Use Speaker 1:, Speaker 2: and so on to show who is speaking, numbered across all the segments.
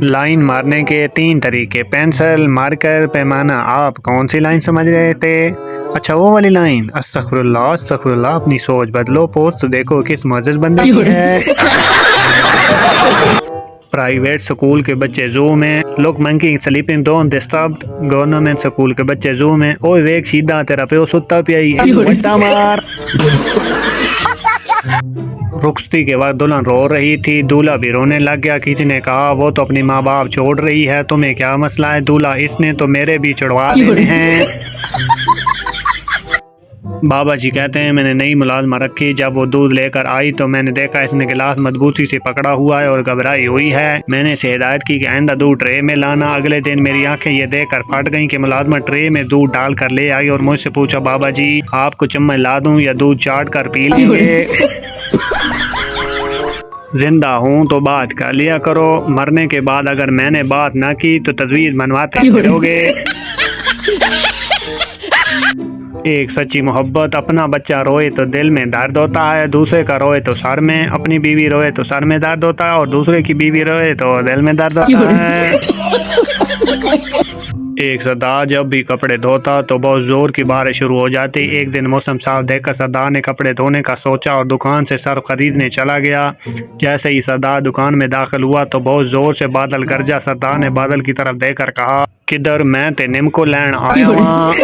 Speaker 1: Line मारने के 3 तरीके, पेंसिल, मार्कर, पैमाना। आप कौन सी लाइन समझ रहे थे? अच्छा, वो वाली लाइन। अस्तगफिरुल्लाह अस्तगफिरुल्लाह, अपनी सोच बदलो, पोस्ट तो देखो किस मुअज़्ज़ज़ बंदे की है। प्राइवेट स्कूल के बच्चे जू में, look monkey sleeping don't disturb. Government school के बच्चे जू में, ओए वेख सीधा तेरा प्यो सुत्ता पिया ही वट्टा मार। रुखसती के बाद दुल्हन रो रही थी, दूल्हा भी रोने लग गया। किसी ने कहा वो तो अपनी माँ बाप छोड़ रही है, तुम्हें क्या मसला है? दूल्हा, इसने तो मेरे भी छुड़वा देने हैं। बाबा जी कहते हैं मैंने नई मुलाजमा रखी, जब वो दूध लेकर आई तो मैंने देखा इसने गिलास मजबूती से पकड़ा हुआ है और घबराई हुई है। मैंने इसे हिदायत की कि आइंदा दूध ट्रे में लाना। अगले दिन मेरी आंखें ये देखकर फट गईं कि मुलाजमा ट्रे में दूध डाल कर ले आई और मुझसे पूछा, बाबा जी आपको चम्मच ला दूं या दूध चाट कर पी लेंगे? जिंदा हूँ तो बात कर लिया करो, मरने के बाद अगर मैंने बात ना की तो तजवीज़ मनवाते फिरोगे। एक सच्ची मोहब्बत, अपना बच्चा रोए तो दिल में दर्द होता है, दूसरे का रोए तो सर में। अपनी बीवी रोए तो सर में दर्द होता है और दूसरे की बीवी रोए तो दिल में दर्द होता है। एक सरदार जब भी कपड़े धोता तो बहुत जोर की बारिश शुरू हो जाती। एक दिन मौसम साफ देखकर सरदार ने कपड़े धोने का सोचा और दुकान से सर्फ खरीदने चला गया। जैसे ही सरदार दुकान में दाखिल हुआ तो बहुत जोर से बादल गरजा। सरदार ने बादल की तरफ देखकर कहा, किधर? मैं ते निम्को लैन आया वहाँ।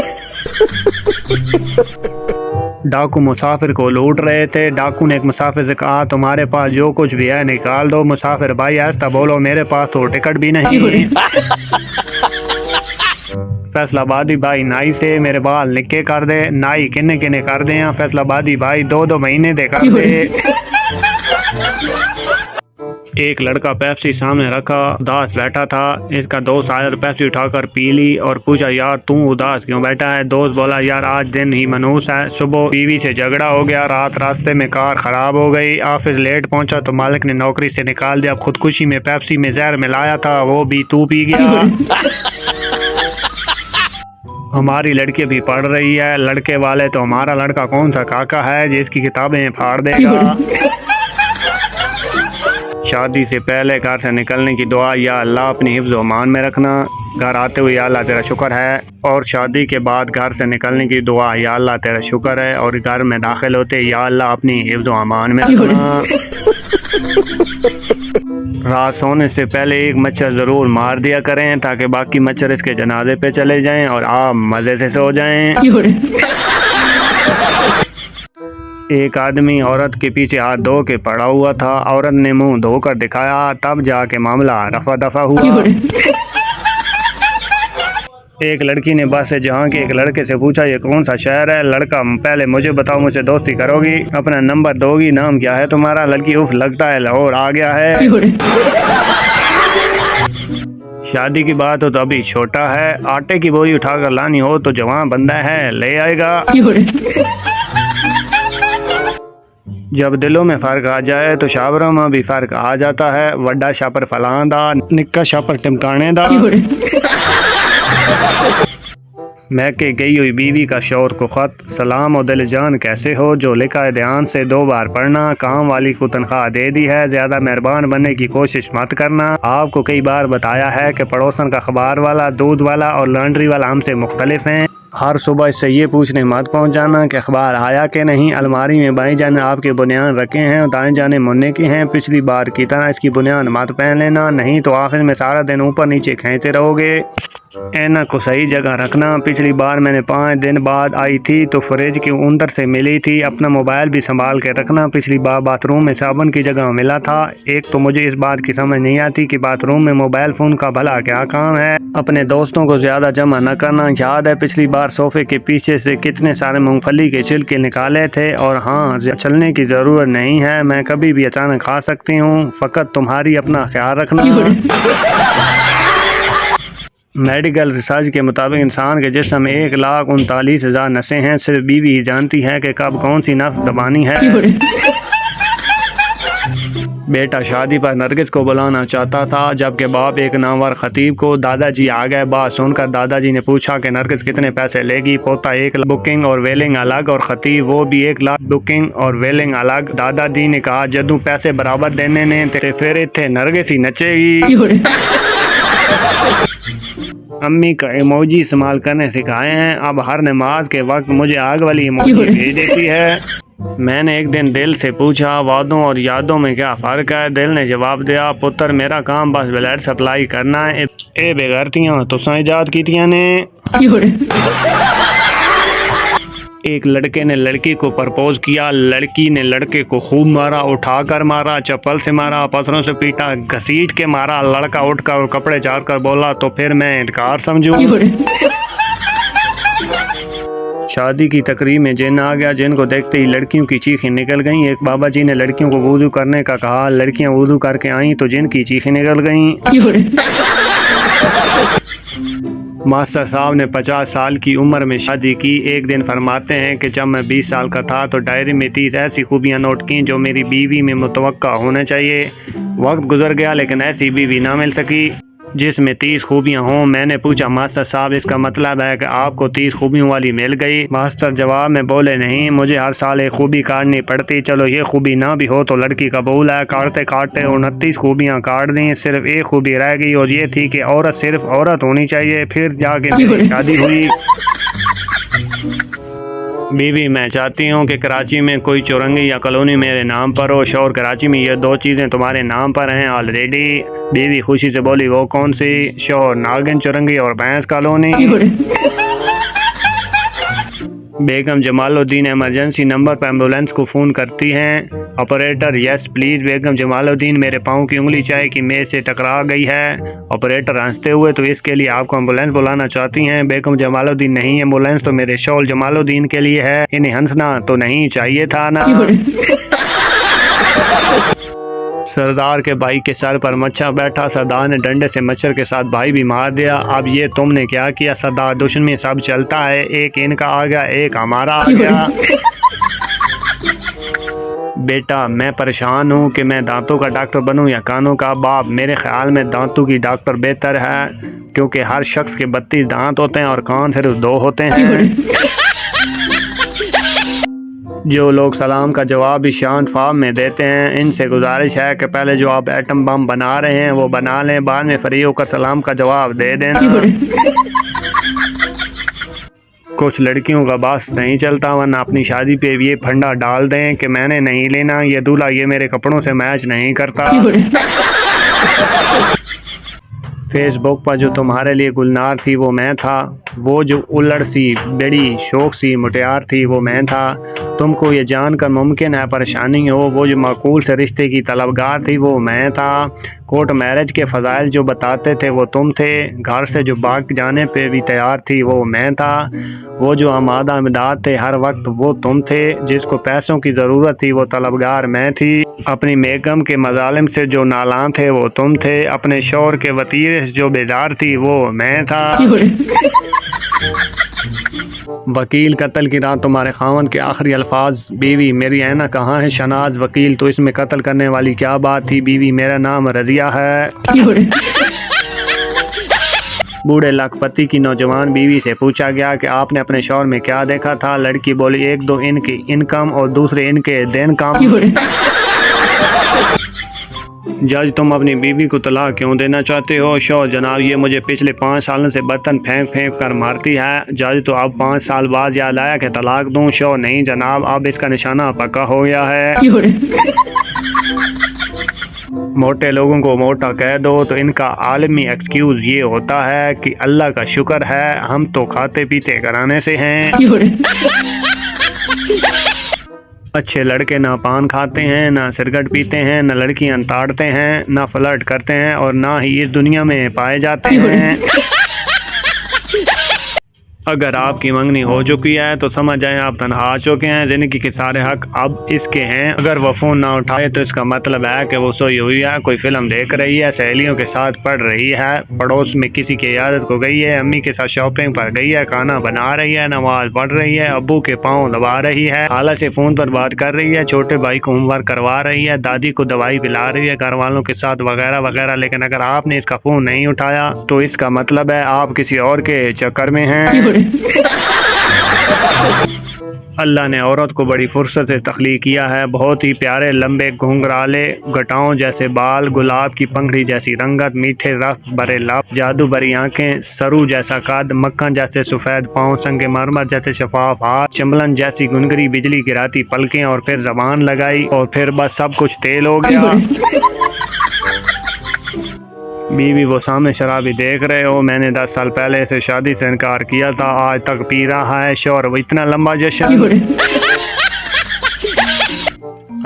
Speaker 1: डाकू मुसाफिर को लूट रहे थे। डाकू ने एक मुसाफिर से कहा, तुम्हारे पास जो कुछ भी है निकाल दो। मुसाफिर भाई ऐसा बोलो, मेरे पास तो टिकट भी नहीं। फैसलाबादी भाई, नाई से मेरे बाल निक्के कर दे। नाई किन्ने किन्ने कर दे? फैसलाबादी भाई, 2-2 महीने दे कर दे। एक लड़का पेप्सी सामने रखा, उदास बैठा था। इसका दोस्त आया तो पेप्सी उठाकर पी ली और पूछा, यार तू उदास क्यों बैठा है? दोस्त बोला, यार आज दिन ही मनहूस है। सुबह बीवी से झगड़ा हो गया, रात रास्ते में कार खराब हो गई, ऑफिस लेट पहुंचा तो मालिक ने नौकरी से निकाल दिया। खुदकुशी में पेप्सी में जहर मिलाया था, वो भी तू पी गया। हमारी लड़की भी पढ़ रही है, लड़के वाले तो हमारा लड़का कौन सा काका है जिसकी किताबें फाड़ देगा। शादी से पहले घर से निकलने की दुआ, या अल्लाह अपनी हिफ्ज़ व अमान में रखना। घर आते हुए या अल्लाह तेरा शुक्र है। और शादी के बाद घर से निकलने की दुआ, या अल्लाह तेरा शुक्र है। और घर में दाखिल होते या अल्लाह अपनी हिफ्ज़ व अमान में रखना। रात सोने से पहले एक मच्छर ज़रूर मार दिया करें ताकि बाकी मच्छर इसके जनाजे पे चले जाएं और आप मज़े से सो जाएं। एक आदमी औरत के पीछे हाथ धो के पड़ा हुआ था। औरत ने मुंह धोकर दिखाया, तब जाके मामला रफा दफा हुआ। एक लड़की ने बस से जहाँ के एक लड़के से पूछा, ये कौन सा शहर है? लड़का, पहले मुझे बताओ, मुझसे दोस्ती करोगी? अपना नंबर दोगी? नाम क्या है तुम्हारा? लड़की, उफ लगता है लाहौर आ गया है। शादी की बात हो तो अभी छोटा है, आटे की बोरी उठाकर लानी हो तो जवान बंदा है, ले आएगा। जब दिलों में फ़र्क आ जाए तो शावरों में भी फ़र्क आ जाता है। वड्डा शापर फलां दा, निक्का शापर टिमकाने दा। मैं के गई हुई बीवी का शौहर को ख़त, सलाम और दिल जान कैसे हो? जो लिखा है ध्यान से 2 बार पढ़ना। काम वाली को तनख्वाह दे दी है, ज़्यादा मेहरबान बनने की कोशिश मत करना। आपको कई बार बताया है कि पड़ोसन का अखबार वाला, दूध वाला और लॉन्ड्री वाला हमसे मुख्तलिफ हैं। हर सुबह इससे ये पूछने मत पहुँच जाना कि अखबार आया कि नहीं। अलमारी में बाएं जाने आपके बुनियान रखे हैं और दाएं जाने मुन्ने के हैं। पिछली बार की तरह इसकी बुनियान मत पहन लेना, नहीं तो आखिर में सारा दिन ऊपर नीचे खींचते रहोगे। ऐनक को सही जगह रखना। पिछली बार मैंने 5 दिन बाद आई थी तो फ्रिज के अंदर से मिली थी। अपना मोबाइल भी संभाल के रखना। पिछली बार बाथरूम में साबुन की जगह मिला था। एक तो मुझे इस बात की समझ नहीं आती कि बाथरूम में मोबाइल फ़ोन का भला क्या काम है। अपने दोस्तों को ज़्यादा जमा न करना। याद है पिछली बार सोफ़े के पीछे से कितने सारे मूंगफली के छिलके निकाले थे? और हाँ, चलने की ज़रूरत नहीं है, मैं कभी भी अचानक खा सकती हूँ, फ़कत तुम्हारी अपना ख्याल रखना। मेडिकल रिसर्च के मुताबिक इंसान के जिस्म में 1,39,000 नसें हैं। सिर्फ बीवी ही जानती है कि कब कौन सी नस दबानी है। बेटा शादी पर नरगिस को बुलाना चाहता था, जबकि बाप एक नामवर खतीब को। दादाजी आ गए। बात सुनकर दादाजी ने पूछा कि नरगिस कितने पैसे लेगी? पोता 1 लाख बुकिंग और वेलिंग अलग, और खतीब वो भी 1 लाख बुकिंग और वेलिंग अलग। दादाजी ने कहा, जदू पैसे बराबर देने ने ते फिर इत्थे नरगिस ही नचेगी। अम्मी का इमोजी इस्तेमाल करने सिखाए हैं, अब हर नमाज के वक्त मुझे आग वाली इमोजी भेज देती है। मैंने एक दिन दिल से पूछा वादों और यादों में क्या फ़र्क है। दिल ने जवाब दिया, पुत्र मेरा काम बस ब्लड सप्लाई करना है। ए बेगरतियाँ तुसां इजाद कीतियां ने। एक लड़के ने लड़की को प्रपोज किया, लड़की ने लड़के को खूब मारा, उठाकर मारा, चप्पल से मारा, पत्थरों से पीटा, घसीट के मारा। लड़का उठकर कपड़े झाड़ कर बोला तो फिर मैं इनकार समझूं। शादी की तकरीब में जिन आ गया, जिन को देखते ही लड़कियों की चीखें निकल गईं। एक बाबा जी ने लड़कियों को वुज़ू करने का कहा, लड़कियां वुज़ू करके आईं तो जिन की चीखें निकल गईं। मास्टर साहब ने 50 साल की उम्र में शादी की। एक दिन फरमाते हैं कि जब मैं 20 साल का था तो डायरी में 30 ऐसी खूबियां नोट की जो मेरी बीवी में मुतवक्का होना चाहिए। वक्त गुजर गया लेकिन ऐसी बीवी ना मिल सकी जिसमें 30 खूबियां हों। मैंने पूछा, मास्टर साहब इसका मतलब है कि आपको 30 खूबियों वाली मिल गई? मास्टर जवाब में बोले, नहीं, मुझे हर साल एक खूबी काटनी पड़ती। चलो ये खूबी ना भी हो तो लड़की कबूल है। काटते काटते 29 खूबियाँ काट दी, सिर्फ एक खूबी रह गई और ये थी कि औरत सिर्फ औरत होनी चाहिए। फिर जाके मेरी शादी हुई। बीवी, मैं चाहती हूँ कि कराची में कोई चौरंगी या कॉलोनी मेरे नाम पर हो। शौहर, कराची में ये 2 चीज़ें तुम्हारे नाम पर हैं ऑलरेडी। बीवी खुशी से बोली, वो कौन सी? शौहर, नागिन चौरंगी और भैंस कॉलोनी। बेगम जमालुद्दीन इमरजेंसी नंबर पर एम्बुलेंस को फ़ोन करती हैं। ऑपरेटर, यस प्लीज़ बेगम जमालुद्दीन, मेरे पाँव की उंगली चाय की मेज़ से टकरा गई है। ऑपरेटर हंसते हुए, तो इसके लिए आपको एम्बुलेंस बुलाना चाहती हैं? बेगम जमालुद्दीन, नहीं, एम्बुलेंस तो मेरे शौहर जमालुद्दीन के लिए है, इन्हें हंसना तो नहीं चाहिए था ना। सरदार के भाई के सर पर मच्छर बैठा, सरदार ने डंडे से मच्छर के साथ भाई भी मार दिया। अब ये तुमने क्या किया? सरदार, दुश्मनी सब चलता है, एक इनका आ गया, एक हमारा आ गया। बेटा, मैं परेशान हूँ कि मैं दांतों का डॉक्टर बनूँ या कानों का। बाप, मेरे ख्याल में दांतों की डॉक्टर बेहतर है, क्योंकि हर शख्स के 32 दांत होते हैं और कान सिर्फ 2 होते हैं। जो लोग सलाम का जवाब भी शांत फॉर्म में देते हैं, इनसे गुजारिश है कि पहले जो आप एटम बम बना रहे हैं वो बना लें, बाद में फ्री होकर सलाम का जवाब दे देना। कुछ लड़कियों का बस नहीं चलता, वरना अपनी शादी पे ये फंडा डाल दें कि मैंने नहीं लेना, ये दूल्हा ये मेरे कपड़ों से मैच नहीं करता। फेसबुक पर जो तुम्हारे लिए गुलनार थी वो मैं था, वो जो उलड़ सी बड़ी शौक सी मुटियार थी वो मैं था। तुमको ये जानकर मुमकिन है परेशानी हो, वो जो माकूल से रिश्ते की तलबगार थी वो मैं था। कोर्ट मैरिज के फ़ज़ाइल जो बताते थे वो तुम थे, घर से जो भाग जाने पे भी तैयार थी वो मैं था। वो जो आमादा इमदाद थे हर वक्त वो तुम थे, जिसको पैसों की ज़रूरत थी वो तलबगार मैं थी। अपनी बेगम के मजालिम से जो नालां थे वो तुम थे, अपने शौहर के वतीरे से जो बेजार थी वो मैं था। वकील, कत्ल की रात तुम्हारे खावन के आखिरी अल्फाज, बीवी मेरी ऐना कहाँ है शनाज? वकील, तो इसमें कत्ल करने वाली क्या बात थी? बीवी, मेरा नाम रजिया है। बूढ़े लखपति की नौजवान बीवी से पूछा गया कि आपने अपने शौहर में क्या देखा था? लड़की बोली, एक दो इनकी इनकम और दूसरे इनके दिन काम। जज, तुम अपनी बीवी को तलाक क्यों देना चाहते हो? शौहर, जनाब ये मुझे पिछले 5 सालों से बर्तन फेंक फेंक कर मारती है। जज, तो अब 5 साल बाद याद आया कि तलाक दूं? शौहर, नहीं जनाब, अब इसका निशाना पक्का हो गया है। मोटे लोगों को मोटा कह दो तो इनका आलमी एक्सक्यूज़ ये होता है कि अल्लाह का शुक्र है हम तो खाते पीते घराने से हैं। अच्छे लड़के ना पान खाते हैं, ना सिगरेट पीते हैं, ना लड़कियां ताड़ते हैं, ना फ्लर्ट करते हैं और ना ही इस दुनिया में पाए जाते हैं। अगर आपकी मंगनी हो चुकी है तो समझ जाएं आप तनहा आ चुके हैं, जिंदगी के सारे हक अब इसके हैं। अगर वो फ़ोन ना उठाए तो इसका मतलब है कि वो सोई हुई है, कोई फिल्म देख रही है, सहेलियों के साथ पढ़ रही है, पड़ोस में किसी की इजाज़त को गई है, अम्मी के साथ शॉपिंग पर गई है, खाना बना रही है, नमाज पढ़ रही है, अब्बू के पाँव दबा रही है, खाला से फ़ोन पर बात कर रही है, छोटे भाई को होमवर्क करवा रही है, दादी को दवाई पिला रही है, घर वालों के साथ वगैरह वगैरह। लेकिन अगर आपने इसका फ़ोन नहीं उठाया तो इसका मतलब है आप किसी और के चक्कर में हैं। अल्लाह ने औरत को बड़ी फुर्सत से तख्लीक किया है। बहुत ही प्यारे लंबे घुंघराले गटाओं जैसे बाल, गुलाब की पंखड़ी जैसी रंगत, मीठे रफ भरे लब, जादू भरी आंखें, सरू जैसा कद, मक्खन जैसे सफ़ेद पाँव, संगे मरमर जैसे शफाफ हाथ, चमलन जैसी गुनगरी बिजली गिराती पलकें, और फिर जबान लगाई और फिर बस सब कुछ तेल हो गया। बीवी वो सामने शराबी देख रहे हो, मैंने 10 साल पहले से शादी से इनकार किया था, आज तक पी रहा है शोर, वो इतना लंबा जश्न।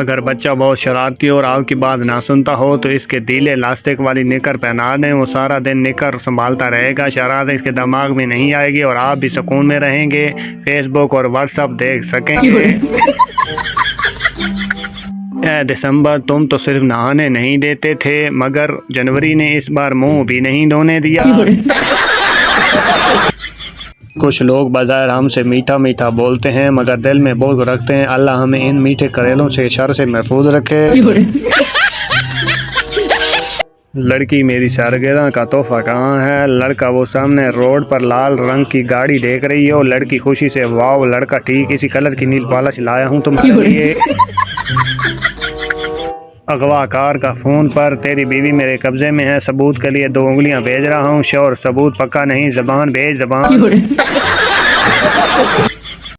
Speaker 1: अगर बच्चा बहुत शरारती और आपकी बात ना सुनता हो तो इसके ढीले इलास्टिक वाली निकर पहना दें, वो सारा दिन निकर संभालता रहेगा, शरारत इसके दिमाग में नहीं आएगी और आप भी सुकून में रहेंगे, फेसबुक और व्हाट्सएप देख सकेंगे। दिसंबर तुम तो सिर्फ नहाने नहीं देते थे, मगर जनवरी ने इस बार मुंह भी नहीं धोने दिया। कुछ लोग बाज़ार हमसे मीठा मीठा बोलते हैं मगर दिल में बोझ रखते हैं। अल्लाह हमें इन मीठे करेलों से शर से महफूज रखे। लड़की मेरी सालगिरह का तोहफा कहाँ है? लड़का वो सामने रोड पर लाल रंग की गाड़ी देख रही हो। लड़की खुशी से वाह, लड़का ठीक इसी कलर की नील पॉलिश लाया हूँ तुम्हारे लिए। अगवाकार का फ़ोन पर, तेरी बीवी मेरे कब्जे में है, सबूत के लिए 2 उंगलियां भेज रहा हूँ। शोर, सबूत पक्का नहीं, ज़बान भेज ज़बान।